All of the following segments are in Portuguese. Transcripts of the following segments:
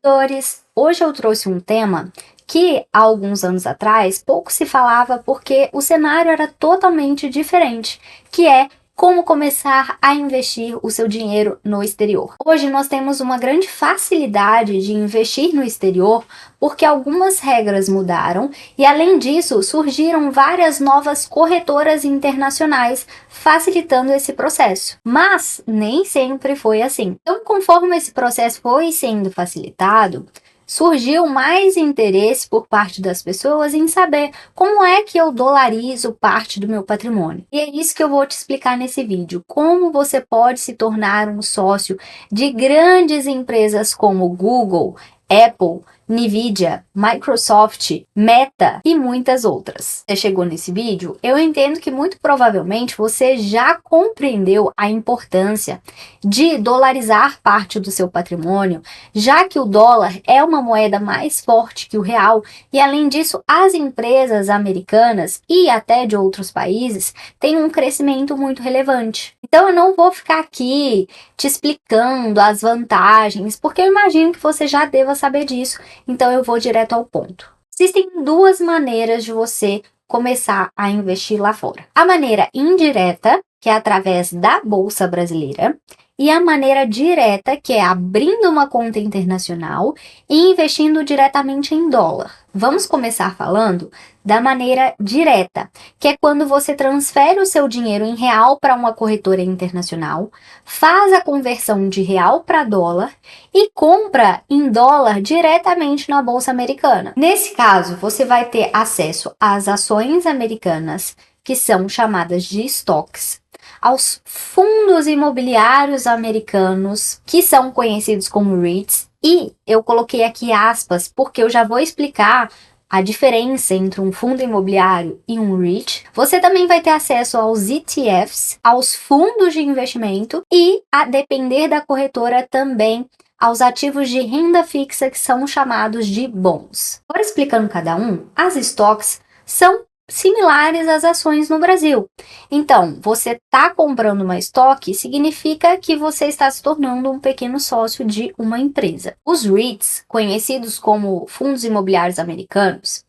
Dores, hoje eu trouxe um tema que há alguns anos atrás pouco se falava porque o cenário era totalmente diferente, que é como começar a investir o seu dinheiro no exterior. Hoje nós temos uma grande facilidade de investir no exterior porque algumas regras mudaram e, além disso, surgiram várias novas corretoras internacionais facilitando esse processo. Mas nem sempre foi assim. Então, conforme esse processo foi sendo facilitado, surgiu mais interesse por parte das pessoas em saber como é que eu dolarizo parte do meu patrimônio. E é isso que eu vou te explicar nesse vídeo, como você pode se tornar um sócio de grandes empresas como Google, Apple, Nvidia, Microsoft, Meta e muitas outras. Você chegou nesse vídeo? Eu entendo que muito provavelmente você já compreendeu a importância de dolarizar parte do seu patrimônio, já que o dólar é uma moeda mais forte que o real e, além disso, as empresas americanas e até de outros países têm um crescimento muito relevante. Então eu não vou ficar aqui te explicando as vantagens, porque eu imagino que você já deva saber disso, então eu vou direto ao ponto. Existem duas maneiras de você começar a investir lá fora. A maneira indireta, que é através da Bolsa Brasileira, e a maneira direta, que é abrindo uma conta internacional e investindo diretamente em dólar. Vamos começar falando da maneira direta, que é quando você transfere o seu dinheiro em real para uma corretora internacional, faz a conversão de real para dólar e compra em dólar diretamente na Bolsa Americana. Nesse caso, você vai ter acesso às ações americanas, que são chamadas de stocks, aos fundos imobiliários americanos, que são conhecidos como REITs, e eu coloquei aqui aspas porque eu já vou explicar a diferença entre um fundo imobiliário e um REIT. Você também vai ter acesso aos ETFs, aos fundos de investimento e, a depender da corretora, também aos ativos de renda fixa que são chamados de bonds. Agora explicando cada um, as stocks são similares às ações no Brasil. Então, você está comprando uma estoque significa que você está se tornando um pequeno sócio de uma empresa. Os REITs, conhecidos como fundos imobiliários americanos,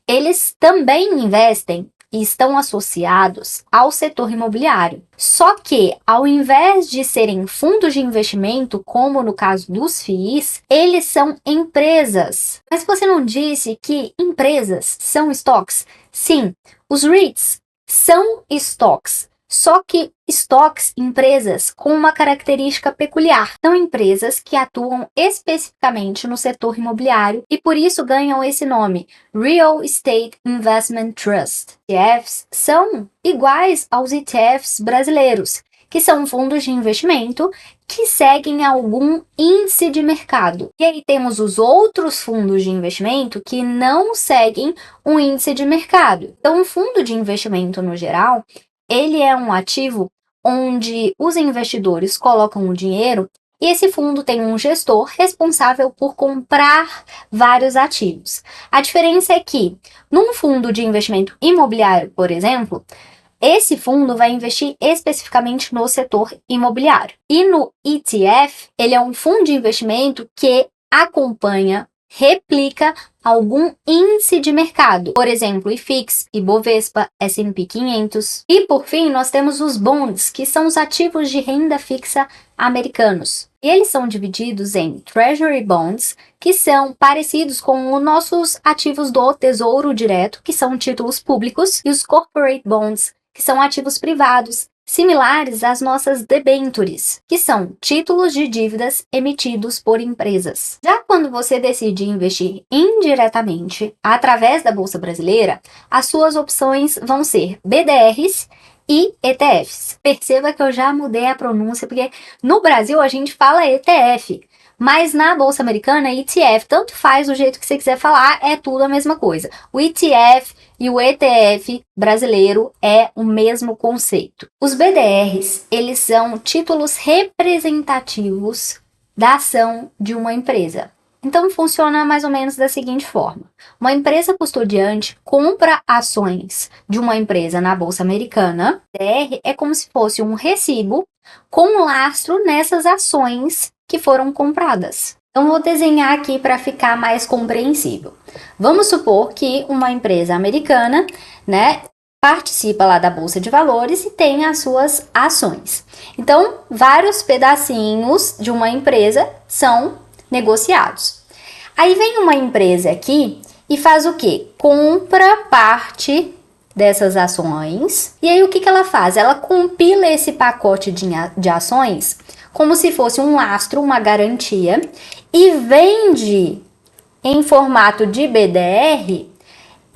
eles também investem e estão associados ao setor imobiliário. Só que, ao invés de serem fundos de investimento, como no caso dos FIIs, eles são empresas. Mas você não disse que empresas são estoques? Sim, os REITs são estoques. Só que estoques, empresas com uma característica peculiar, são empresas que atuam especificamente no setor imobiliário e por isso ganham esse nome, Real Estate Investment Trust. ETFs são iguais aos ETFs brasileiros, que são fundos de investimento que seguem algum índice de mercado. E aí temos os outros fundos de investimento que não seguem um índice de mercado. Então, um fundo de investimento no geral, ele é um ativo onde os investidores colocam o dinheiro e esse fundo tem um gestor responsável por comprar vários ativos. A diferença é que, num fundo de investimento imobiliário, por exemplo, esse fundo vai investir especificamente no setor imobiliário. E no ETF, ele é um fundo de investimento que acompanha, replica algum índice de mercado, por exemplo, IFIX, Ibovespa, S&P 500. E por fim, nós temos os bonds, que são os ativos de renda fixa americanos. E eles são divididos em Treasury Bonds, que são parecidos com os nossos ativos do Tesouro Direto, que são títulos públicos, e os Corporate Bonds, que são ativos privados, similares às nossas debêntures, que são títulos de dívidas emitidos por empresas. Já quando você decide investir indiretamente através da Bolsa Brasileira, as suas opções vão ser BDRs e ETFs. Perceba que eu já mudei a pronúncia, porque no Brasil a gente fala ETF, mas na Bolsa Americana, ETF, tanto faz do jeito que você quiser falar, é tudo a mesma coisa. O ETF e o ETF brasileiro é o mesmo conceito. Os BDRs, eles são títulos representativos da ação de uma empresa. Então funciona mais ou menos da seguinte forma: uma empresa custodiante compra ações de uma empresa na Bolsa Americana. O BDR é como se fosse um recibo com um lastro nessas ações que foram compradas. Então, vou desenhar aqui para ficar mais compreensível. Vamos supor que uma empresa americana, né, participa lá da Bolsa de Valores e tem as suas ações. Então, vários pedacinhos de uma empresa são negociados. Aí vem uma empresa aqui e faz o quê? Compra parte dessas ações. E aí o que ela faz? Ela compila esse pacote de ações como se fosse um lastro, uma garantia, e vende em formato de BDR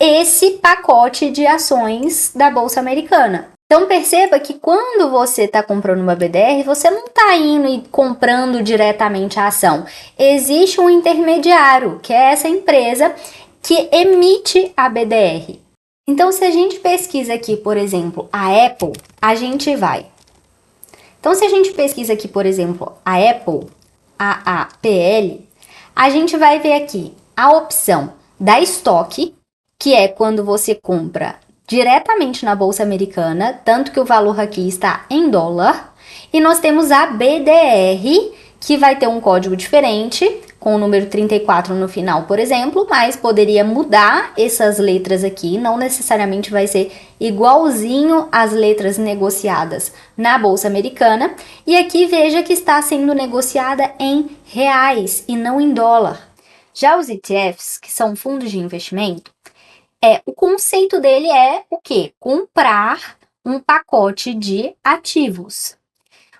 esse pacote de ações da Bolsa Americana. Então perceba que quando você está comprando uma BDR, você não está indo e comprando diretamente a ação. Existe um intermediário, que é essa empresa que emite a BDR. Então, se a gente pesquisa aqui, por exemplo, a Apple, a gente vai. Então, se a gente pesquisa aqui, por exemplo, a Apple, AAPL, a gente vai ver aqui a opção da estoque, que é quando você compra diretamente na Bolsa Americana, tanto que o valor aqui está em dólar. E nós temos a BDR, que vai ter um código diferente, com o número 34 no final, por exemplo, mas poderia mudar essas letras aqui, não necessariamente vai ser igualzinho às letras negociadas na Bolsa Americana. E aqui veja que está sendo negociada em reais e não em dólar. Já os ETFs, que são fundos de investimento, o conceito dele é o quê? Comprar um pacote de ativos.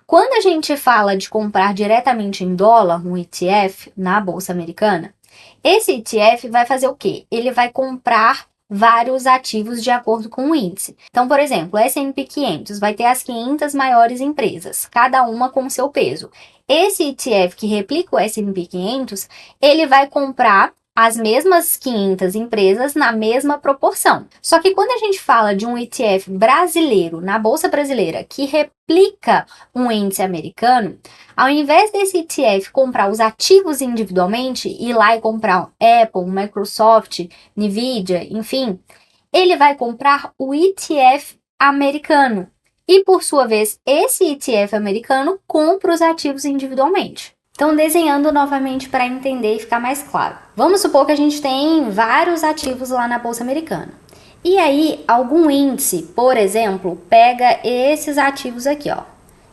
Quando a gente fala de comprar diretamente em dólar um ETF na Bolsa Americana, esse ETF vai fazer o quê? Ele vai comprar vários ativos de acordo com o índice. Então, por exemplo, o S&P 500 vai ter as 500 maiores empresas, cada uma com seu peso. Esse ETF que replica o S&P 500, ele vai comprar as mesmas 500 empresas na mesma proporção. Só que quando a gente fala de um ETF brasileiro, na Bolsa Brasileira, que replica um índice americano, ao invés desse ETF comprar os ativos individualmente, ir lá e comprar Apple, Microsoft, Nvidia, enfim, ele vai comprar o ETF americano. E, por sua vez, esse ETF americano compra os ativos individualmente. Então, desenhando novamente para entender e ficar mais claro. Vamos supor que a gente tem vários ativos lá na Bolsa Americana. E aí, algum índice, por exemplo, pega esses ativos aqui, ó.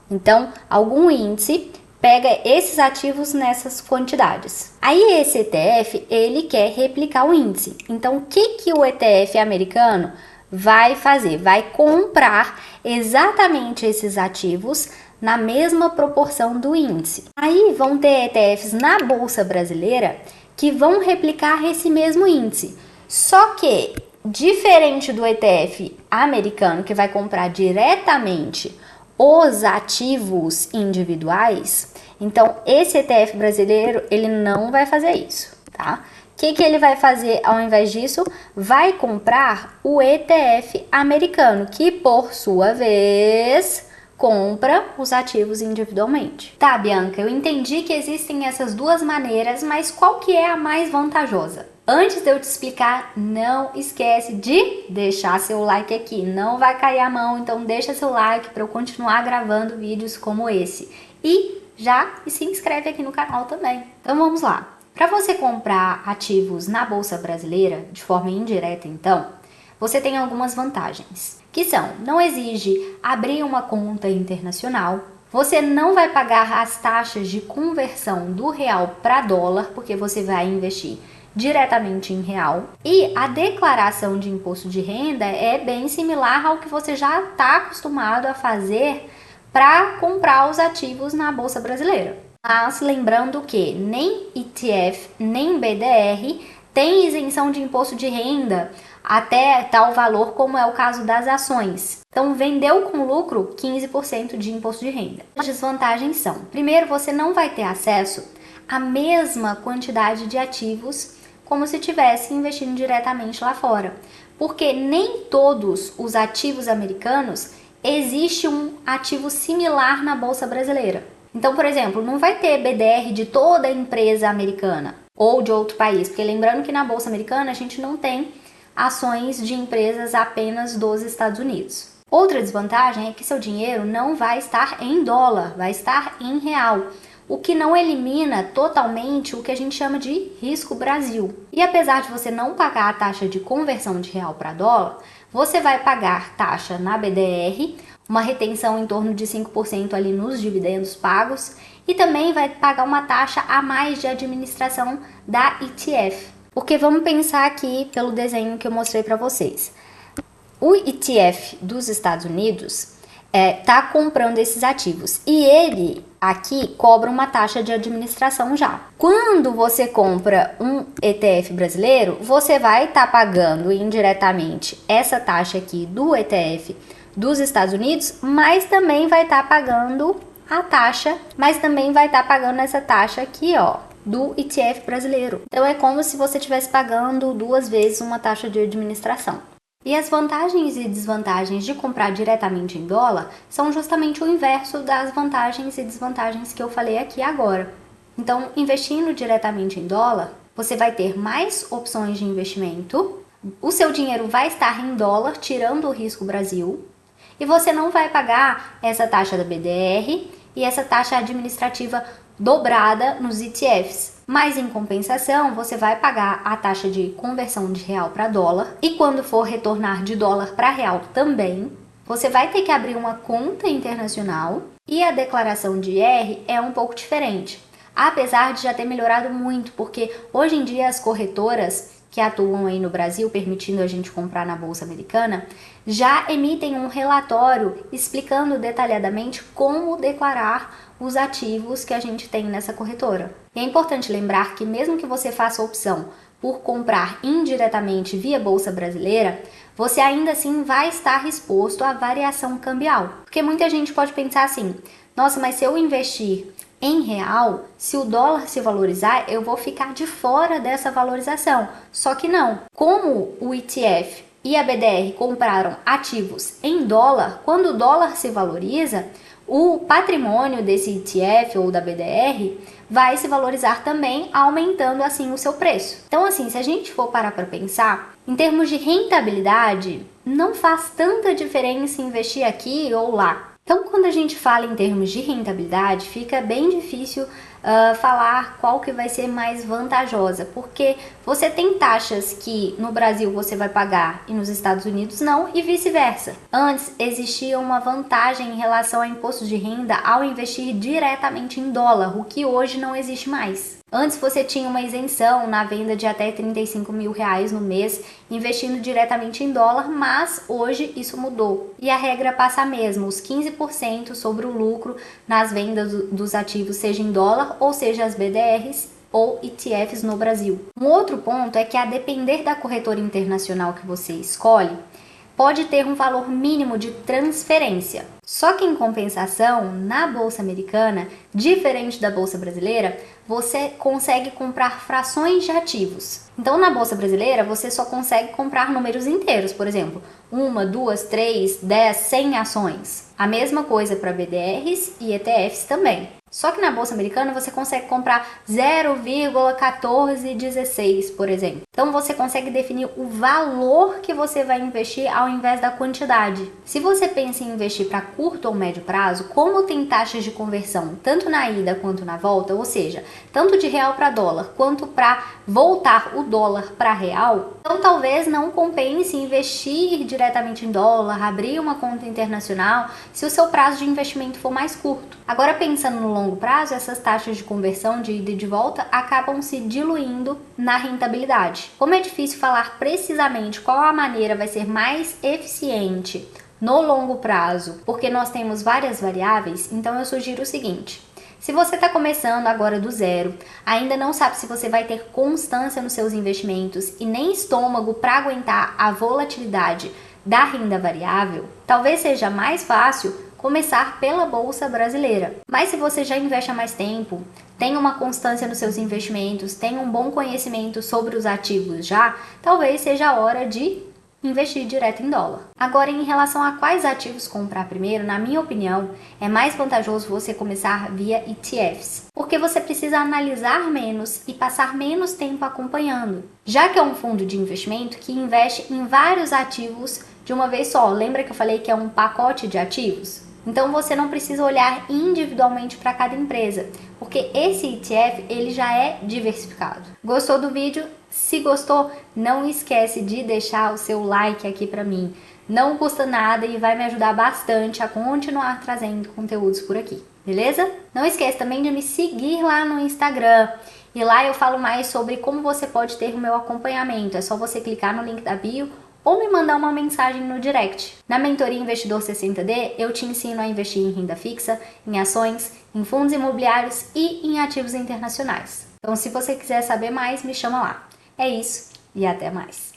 Então, algum índice pega esses ativos nessas quantidades. Aí, esse ETF, ele quer replicar o índice. Então, o que o ETF americano vai fazer? Vai comprar exatamente esses ativos na mesma proporção do índice. Aí vão ter ETFs na Bolsa Brasileira que vão replicar esse mesmo índice. Só que, diferente do ETF americano, que vai comprar diretamente os ativos individuais, então esse ETF brasileiro, ele não vai fazer isso, tá? O que ele vai fazer ao invés disso? Vai comprar o ETF americano, que por sua vez compra os ativos individualmente. Tá, Bianca, eu entendi que existem essas duas maneiras, mas qual que é a mais vantajosa? Antes de eu te explicar, não esquece de deixar seu like aqui, não vai cair a mão, então deixa seu like para eu continuar gravando vídeos como esse. E se inscreve aqui no canal também. Então vamos lá. Para você comprar ativos na Bolsa Brasileira, de forma indireta então, você tem algumas vantagens, que são, não exige abrir uma conta internacional, você não vai pagar as taxas de conversão do real para dólar, porque você vai investir diretamente em real, e a declaração de imposto de renda é bem similar ao que você já está acostumado a fazer para comprar os ativos na Bolsa Brasileira. Mas lembrando que nem ETF, nem BDR tem isenção de imposto de renda até tal valor, como é o caso das ações. Então, vendeu com lucro, 15% de imposto de renda. As desvantagens são, primeiro, você não vai ter acesso à mesma quantidade de ativos como se tivesse investindo diretamente lá fora. Porque nem todos os ativos americanos existe um ativo similar na Bolsa Brasileira. Então, por exemplo, não vai ter BDR de toda a empresa americana ou de outro país, porque lembrando que na Bolsa Americana a gente não tem ações de empresas apenas dos Estados Unidos. Outra desvantagem é que seu dinheiro não vai estar em dólar, vai estar em real. o que não elimina totalmente o que a gente chama de risco Brasil. E apesar de você não pagar a taxa de conversão de real para dólar, você vai pagar taxa na BDR, uma retenção em torno de 5% ali nos dividendos pagos, e também vai pagar uma taxa a mais de administração da ETF. Porque vamos pensar aqui pelo desenho que eu mostrei para vocês. O ETF dos Estados Unidos está comprando esses ativos e ele aqui cobra uma taxa de administração já. Quando você compra um ETF brasileiro, você vai estar pagando indiretamente essa taxa aqui do ETF dos Estados Unidos, mas também vai estar pagando a taxa, essa taxa aqui, ó, do ETF brasileiro. Então é como se você estivesse pagando 2 vezes uma taxa de administração. E as vantagens e desvantagens de comprar diretamente em dólar são justamente o inverso das vantagens e desvantagens que eu falei aqui agora. Então, investindo diretamente em dólar, você vai ter mais opções de investimento, o seu dinheiro vai estar em dólar, tirando o risco Brasil, e você não vai pagar essa taxa da BDR e essa taxa administrativa dobrada nos ETFs. Mas em compensação, você vai pagar a taxa de conversão de real para dólar e quando for retornar de dólar para real também, você vai ter que abrir uma conta internacional e a declaração de IR é um pouco diferente. Apesar de já ter melhorado muito, porque hoje em dia as corretoras que atuam aí no Brasil, permitindo a gente comprar na Bolsa Americana, já emitem um relatório explicando detalhadamente como declarar os ativos que a gente tem nessa corretora. E é importante lembrar que mesmo que você faça a opção por comprar indiretamente via Bolsa Brasileira, você ainda assim vai estar exposto à variação cambial. Porque muita gente pode pensar assim, nossa, mas se eu investir em real, se o dólar se valorizar, eu vou ficar de fora dessa valorização. Só que não. Como o ETF e a BDR compraram ativos em dólar, quando o dólar se valoriza, o patrimônio desse ETF ou da BDR vai se valorizar também, aumentando assim o seu preço. Então assim, se a gente for parar para pensar, em termos de rentabilidade, não faz tanta diferença investir aqui ou lá. Então, quando a gente fala em termos de rentabilidade, fica bem difícil falar qual que vai ser mais vantajosa, porque você tem taxas que no Brasil você vai pagar e nos Estados Unidos não, e vice-versa. Antes existia uma vantagem em relação ao imposto de renda ao investir diretamente em dólar, o que hoje não existe mais. Antes você tinha uma isenção na venda de até 35 mil reais no mês, investindo diretamente em dólar, mas hoje isso mudou. E a regra passa a mesma, os 15% sobre o lucro nas vendas dos ativos, seja em dólar ou seja as BDRs ou ETFs no Brasil. Um outro ponto é que, a depender da corretora internacional que você escolhe, pode ter um valor mínimo de transferência. Só que em compensação, na Bolsa Americana, diferente da Bolsa Brasileira, você consegue comprar frações de ativos. Então na Bolsa Brasileira você só consegue comprar números inteiros, por exemplo, 1, 2, 3, 10, 100 ações. A mesma coisa para BDRs e ETFs também. Só que na Bolsa Americana você consegue comprar 0,1416, por exemplo. Então você consegue definir o valor que você vai investir ao invés da quantidade. Se você pensa em investir para curto ou médio prazo, como tem taxas de conversão tanto na ida quanto na volta, ou seja, tanto de real para dólar quanto para voltar o dólar para real, então talvez não compense investir diretamente em dólar, abrir uma conta internacional, se o seu prazo de investimento for mais curto. Agora, pensando no longo prazo, essas taxas de conversão de ida e de volta acabam se diluindo na rentabilidade. Como é difícil falar precisamente qual a maneira vai ser mais eficiente no longo prazo, porque nós temos várias variáveis, então eu sugiro o seguinte: se você está começando agora do zero, ainda não sabe se você vai ter constância nos seus investimentos e nem estômago para aguentar a volatilidade da renda variável, talvez seja mais fácil começar pela Bolsa Brasileira. Mas se você já investe há mais tempo, tem uma constância nos seus investimentos, tem um bom conhecimento sobre os ativos já, talvez seja a hora de investir direto em dólar. Agora, em relação a quais ativos comprar primeiro, na minha opinião, é mais vantajoso você começar via ETFs, porque você precisa analisar menos e passar menos tempo acompanhando, já que é um fundo de investimento que investe em vários ativos de uma vez só. Lembra que eu falei que é um pacote de ativos? Então você não precisa olhar individualmente para cada empresa, porque esse ETF ele já é diversificado. Gostou do vídeo? Se gostou, não esquece de deixar o seu like aqui para mim. Não custa nada e vai me ajudar bastante a continuar trazendo conteúdos por aqui, beleza? Não esquece também de me seguir lá no Instagram. E lá eu falo mais sobre como você pode ter o meu acompanhamento. É só você clicar no link da bio ou me mandar uma mensagem no direct. Na mentoria Investidor 60D, eu te ensino a investir em renda fixa, em ações, em fundos imobiliários e em ativos internacionais. Então, se você quiser saber mais, me chama lá. É isso e até mais.